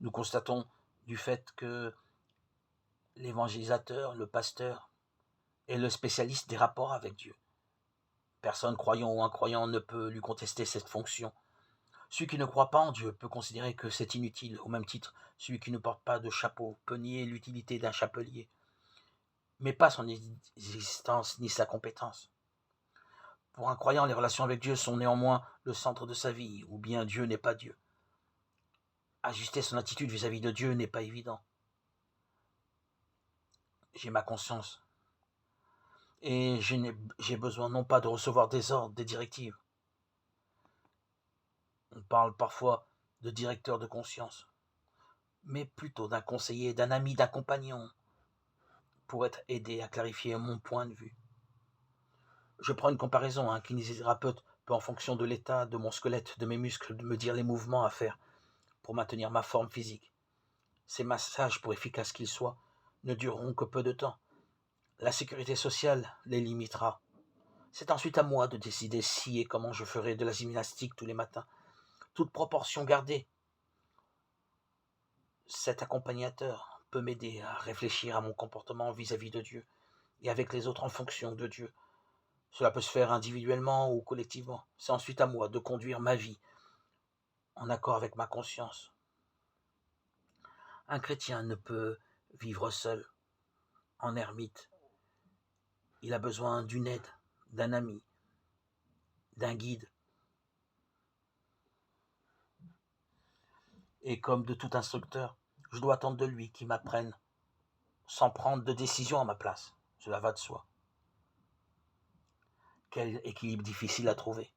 Nous constatons du fait que l'évangélisateur, le pasteur est le spécialiste des rapports avec Dieu. Personne, croyant ou incroyant, ne peut lui contester cette fonction. Celui qui ne croit pas en Dieu peut considérer que c'est inutile, au même titre, celui qui ne porte pas de chapeau peut nier l'utilité d'un chapelier, mais pas son existence ni sa compétence. Pour un croyant, les relations avec Dieu sont néanmoins le centre de sa vie, ou bien Dieu n'est pas Dieu. Ajuster son attitude vis-à-vis de Dieu n'est pas évident. J'ai ma conscience, et j'ai besoin non pas de recevoir des ordres, des directives. On parle parfois de directeur de conscience, mais plutôt d'un conseiller, d'un ami, d'un compagnon, pour être aidé à clarifier mon point de vue. Je prends une comparaison, un kinésithérapeute peut, en fonction de l'état de mon squelette, de mes muscles, me dire les mouvements à faire pour maintenir ma forme physique. Ces massages, pour efficaces qu'ils soient, ne dureront que peu de temps. La sécurité sociale les limitera. C'est ensuite à moi de décider si et comment je ferai de la gymnastique tous les matins, toute proportion gardée. Cet accompagnateur peut m'aider à réfléchir à mon comportement vis-à-vis de Dieu et avec les autres en fonction de Dieu. Cela peut se faire individuellement ou collectivement. C'est ensuite à moi de conduire ma vie en accord avec ma conscience. Un chrétien ne peut vivre seul, en ermite. Il a besoin d'une aide, d'un ami, d'un guide. Et comme de tout instructeur, je dois attendre de lui qu'il m'apprenne sans prendre de décision à ma place. Cela va de soi. Quel équilibre difficile à trouver.